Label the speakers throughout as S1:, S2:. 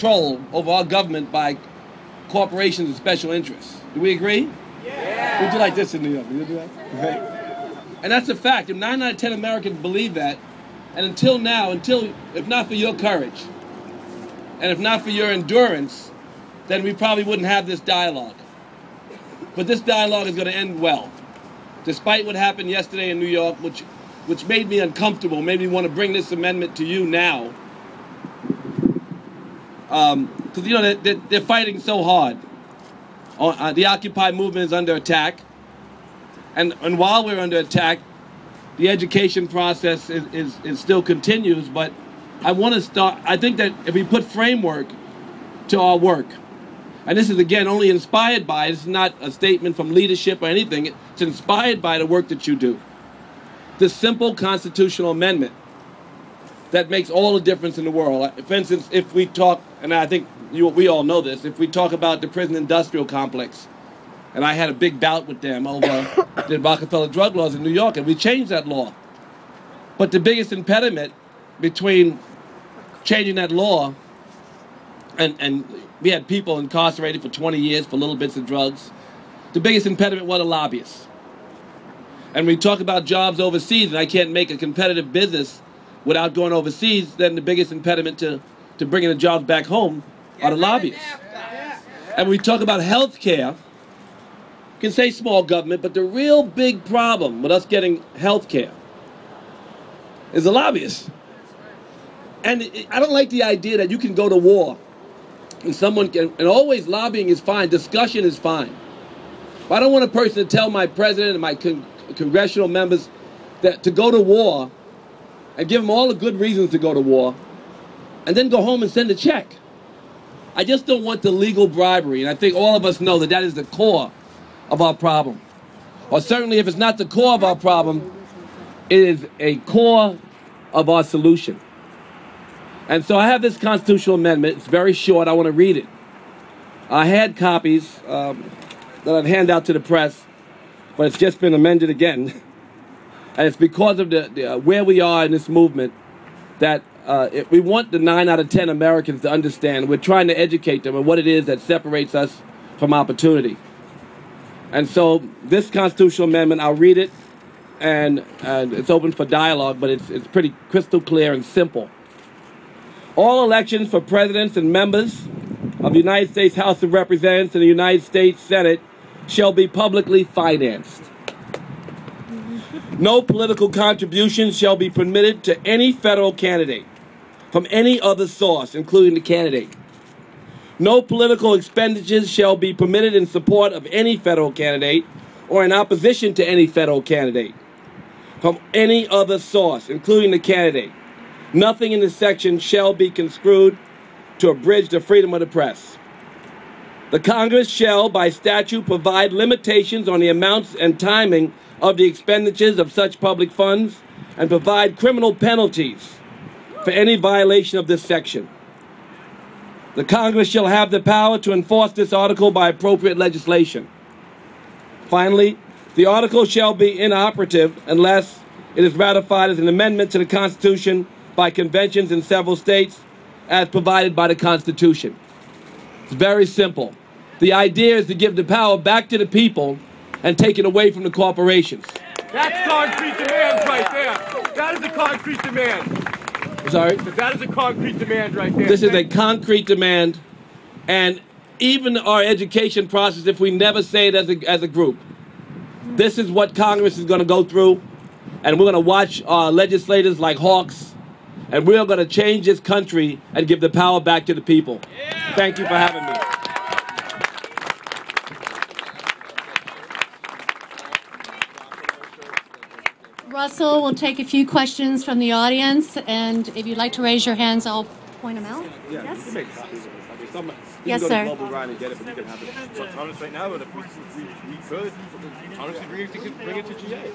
S1: control over our government by corporations and special interests. Do we agree? Yeah. Would you like this in New York? Would you do that? Right. And that's a fact. If 9 out of 10 Americans believe that, and until now, if not for your courage, and if not for your endurance, then we probably wouldn't have this dialogue. But this dialogue is going to end well. Despite what happened yesterday in New York, which made me uncomfortable, made me want to bring this amendment to you now. Because, you know, they're fighting so hard. The Occupy movement is under attack. And while we're under attack, the education process is still continues. But I want to start, I think that if we put framework to our work, and this is, again, only inspired by, this is not a statement from leadership or anything, it's inspired by the work that you do. This simple constitutional amendment that makes all the difference in the world. For instance, if we talk, and I think we all know this, if we talk about the prison industrial complex, and I had a big bout with them over the Rockefeller drug laws in New York, and we changed that law. But the biggest impediment between changing that law, and we had people incarcerated for 20 years for little bits of drugs, the biggest impediment was the lobbyists. And we talk about jobs overseas, and I can't make a competitive business without going overseas, then the biggest impediment to bringing the jobs back home are the lobbyists. And we talk about health care, you can say small government, but the real big problem with us getting health care is the lobbyists. And I don't like the idea that you can go to war and someone can, and always lobbying is fine, discussion is fine. But I don't want a person to tell my president and my congressional members that to go to war and give them all the good reasons to go to war and then go home and send a check. I just don't want the legal bribery, and I think all of us know that that is the core of our problem. Or certainly if it's not the core of our problem, it is a core of our solution. And so I have this constitutional amendment. It's very short. I want to read it. I had copies that I'd hand out to the press, but it's just been amended again. And it's because of where we are in this movement that we want the 9 out of 10 Americans to understand. We're trying to educate them on what it is that separates us from opportunity. And so this constitutional amendment, I'll read it, and it's open for dialogue, but it's pretty crystal clear and simple. All elections for presidents and members of the United States House of Representatives and the United States Senate shall be publicly financed. No political contributions shall be permitted to any federal candidate from any other source, including the candidate. No political expenditures shall be permitted in support of any federal candidate or in opposition to any federal candidate from any other source, including the candidate. Nothing in this section shall be construed to abridge the freedom of the press. The Congress shall, by statute, provide limitations on the amounts and timing of the expenditures of such public funds and provide criminal penalties for any violation of this section. The Congress shall have the power to enforce this article by appropriate legislation. Finally, the article shall be inoperative unless it is ratified as an amendment to the Constitution by conventions in several states as provided by the Constitution. It's very simple. The idea is to give the power back to the people and take it away from the corporations.
S2: That's concrete demands right there. That is a concrete demand.
S1: Sorry?
S2: That is a concrete demand right there.
S1: This is a concrete demand, and even our education process, if we never say it as a group, this is what Congress is going to go through, and we're going to watch our legislators like hawks, and we're going to change this country and give the power back to the people. Yeah. Thank you for having me.
S3: Russell, we'll take a few questions from the audience, and if you'd like to raise your hands, I'll point them out.
S1: Yeah,
S3: yes?
S1: you can make copies of it.
S3: Yes, sir.
S1: Global Ryan and get it, but you can have it.
S2: So Thomas right now, but if we could, Thomas agrees to bring it to GA.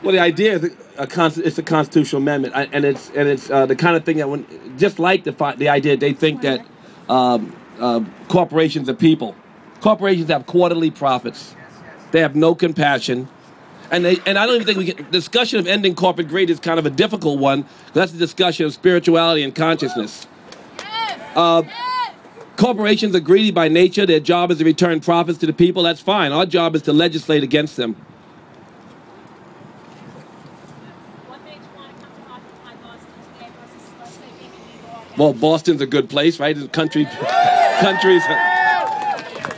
S1: Well, the idea is it's a constitutional amendment, and it's the kind of thing that just like the idea, they think that corporations are people. Corporations have quarterly profits. They have no compassion, And I don't even think we can. Discussion of ending corporate greed is kind of a difficult one. That's a discussion of spirituality and consciousness. Corporations are greedy by nature. Their job is to return profits to the people. That's fine. Our job is to legislate against them.
S4: What made you want to come to Occupy Boston today versus, let's say, being in New York?
S1: Well, Boston's a good place, right? Countries.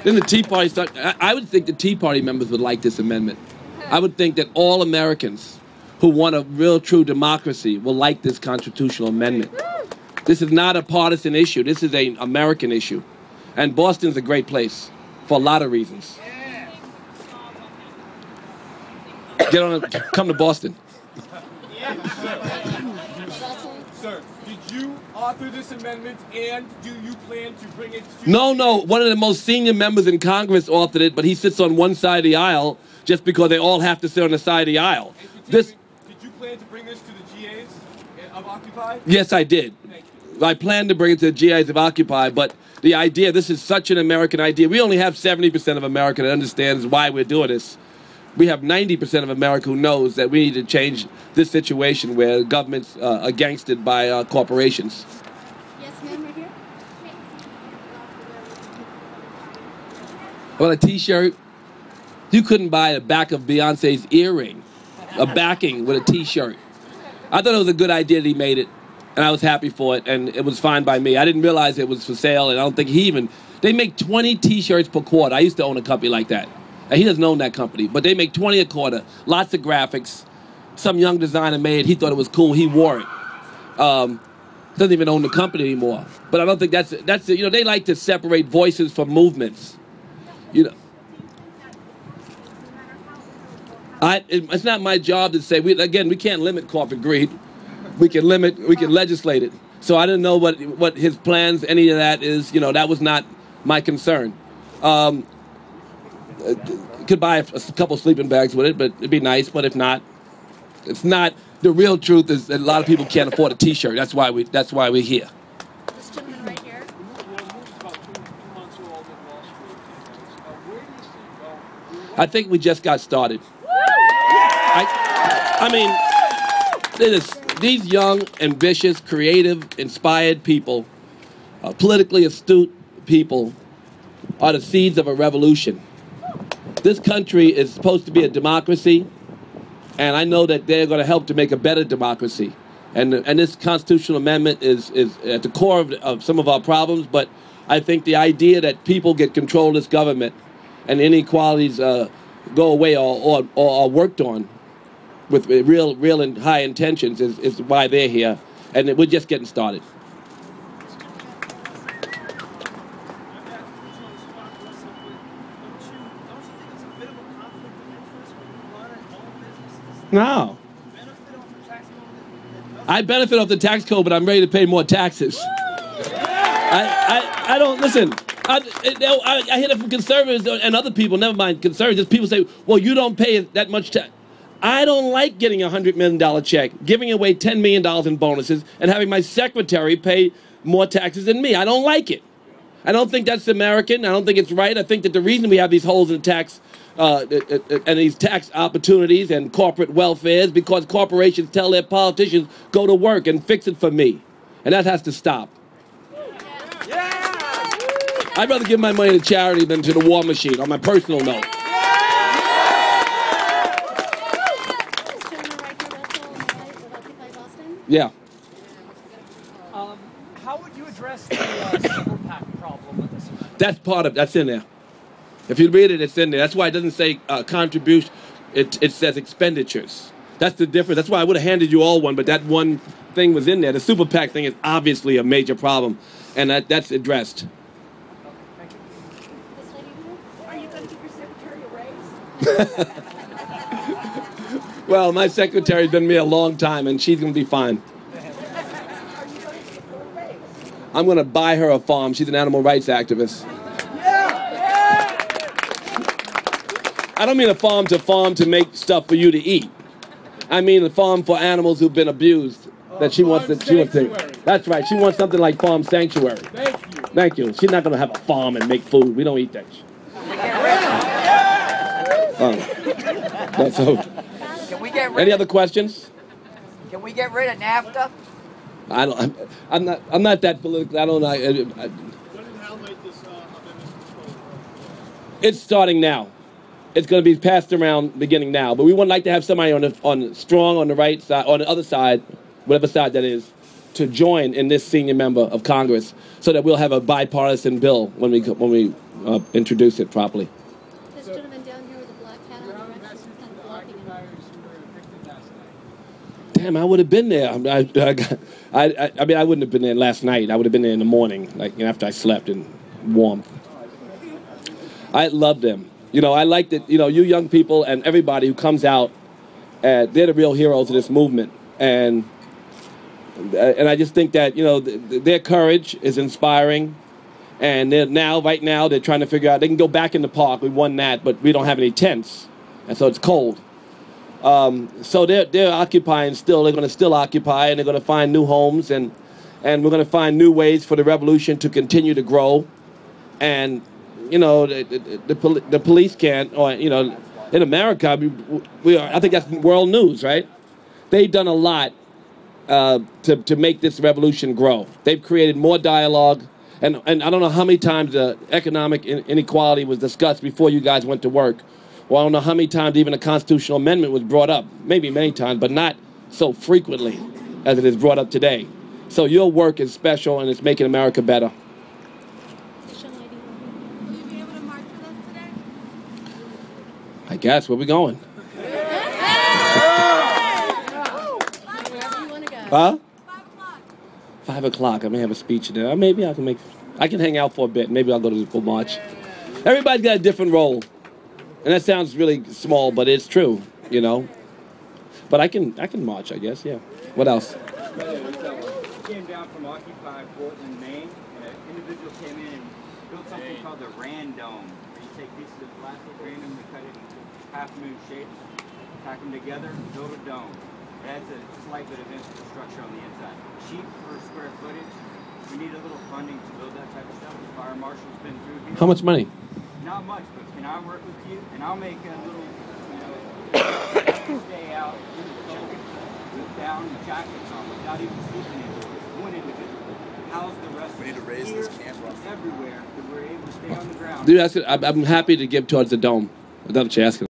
S1: Then the Tea Party started. I would think the Tea Party members would like this amendment. I would think that all Americans who want a real, true democracy will like this constitutional amendment. This is not a partisan issue. This is an American issue. And Boston's a great place for a lot of reasons. Come to Boston.
S2: Sir, did you author this amendment, and do you plan to bring it to...
S1: No. One of the most senior members in Congress authored it, but he sits on one side of the aisle just because they all have to sit on the side of the aisle.
S2: Did you plan to bring this to the GAs of Occupy?
S1: Yes, I did.
S2: Thank you.
S1: I plan to bring it to the GIs of Occupy, but the idea, this is such an American idea. We only have 70% of America that understands why we're doing this. We have 90% of America who knows that we need to change this situation where governments are gangsted by corporations.
S3: Yes, ma'am, right here.
S1: Well, a T-shirt, you couldn't buy the back of Beyonce's earring, a backing with a T-shirt. I thought it was a good idea that he made it, and I was happy for it, and it was fine by me. I didn't realize it was for sale, and I don't think they make 20 T-shirts per quarter. I used to own a company like that. And he doesn't own that company, but they make 20 a quarter. Lots of graphics. Some young designer made it. He thought it was cool. He wore it. Doesn't even own the company anymore. But I don't think that's it. They like to separate voices from movements. It's not my job to say. We can't limit corporate greed. We can legislate it. So I didn't know what his plans, any of that is. That was not my concern. Could buy a couple sleeping bags with it, but it'd be nice. But if not, it's not. The real truth is that a lot of people can't afford a T-shirt. That's why we're here.
S3: This gentleman right here.
S1: I think we just got started. I mean, these young, ambitious, creative, inspired people, politically astute people, are the seeds of a revolution. This country is supposed to be a democracy, and I know that they're going to help to make a better democracy. And this constitutional amendment is at the core of some of our problems, but I think the idea that people get control of this government and inequalities go away or are worked on with real and high intentions is why they're here, and we're just getting started. No. I benefit off the tax code, but I'm ready to pay more taxes. I don't, listen, I hear it from conservatives and other people, never mind conservatives, people say, well, you don't pay that much tax. I don't like getting a $100 million check, giving away $10 million in bonuses, and having my secretary pay more taxes than me. I don't like it. I don't think that's American. I don't think it's right. I think that the reason we have these holes in the tax and these tax opportunities and corporate welfare is because corporations tell their politicians, go to work and fix it for me. And that has to stop. I'd rather give my money to charity than to the war machine, on my personal note. Yeah.
S5: How would you address the super PAC problem with this amendment?
S1: That's in there. If you read it, it's in there. That's why it doesn't say contribution. It says expenditures. That's the difference. That's why I would have handed you all one, but that one thing was in there. The super PAC thing is obviously a major problem, and that's addressed.
S5: Thank you.
S4: Are you going to give your secretary a raise?
S1: Well, my secretary's been with me a long time, and she's going to be fine. I'm going to buy her a farm. She's an animal rights activist. I don't mean a farm to make stuff for you to eat. I mean a farm for animals who've been abused. That she wants to. That's right. She wants something like Farm Sanctuary.
S2: Thank you.
S1: Thank you. She's not going to have a farm and make food. We don't eat that shit. So,
S6: Can we get rid
S1: any
S6: of,
S1: other questions?
S6: Can we get rid of NAFTA?
S1: I'm not that political. I don't know.
S7: When and how might this amendment
S1: It's starting now. It's going to be passed around beginning now. But we would like to have somebody on strong on the right side, on the other side, whatever side that is, to join in this senior member of Congress, so that we'll have a bipartisan bill when we introduce it properly.
S3: This gentleman down here with the black hat on the right, kind of blocking him.
S1: Damn, I would have been there. I mean, I wouldn't have been there last night. I would have been there in the morning, like after I slept in warmth. I love them. You know, I like that. You know, you young people and everybody who comes out, they're the real heroes of this movement, and I just think that, you know, their courage is inspiring, and right now they're trying to figure out they can go back in the park. We won that, but we don't have any tents, and so it's cold. So they're occupying still. They're going to still occupy, and they're going to find new homes, and we're going to find new ways for the revolution to continue to grow. And you know, the police can't, or you know, in America, we are. I think that's world news, right? They've done a lot to make this revolution grow. They've created more dialogue, and I don't know how many times the economic inequality was discussed before you guys went to work. Well, I don't know how many times even a constitutional amendment was brought up. Maybe many times, but not so frequently as it is brought up today. So your work is special, and it's making America better.
S4: Will you be able to march with us today?
S1: I guess. Where we going? Huh?
S4: 5 o'clock.
S1: 5 o'clock. I may have a speech there. Maybe I can hang out for a bit. Maybe I'll go to the march. Everybody's got a different role. And that sounds really small, but it's true, you know. But I can march, I guess, yeah. What else?
S8: Came down from Occupy Portland, Maine, and an individual came in and built something called the RAND Dome, where you take pieces of plastic, randomly cut it into half-moon shapes, tack them together, build a dome. It adds a slight bit of infrastructure on the inside. Cheap per square footage. We need a little funding to build that type of stuff. The fire marshal's been through here.
S1: How much money?
S8: Not much, but can I work with you? And I'll make a little, you know, stay out in the cold with down jackets on without even sleeping indoors. One individual. How's the rest? We need to raise this camp up everywhere that we're able to stay on the ground.
S1: Dude, I'm happy to give towards the dome. Without you asking.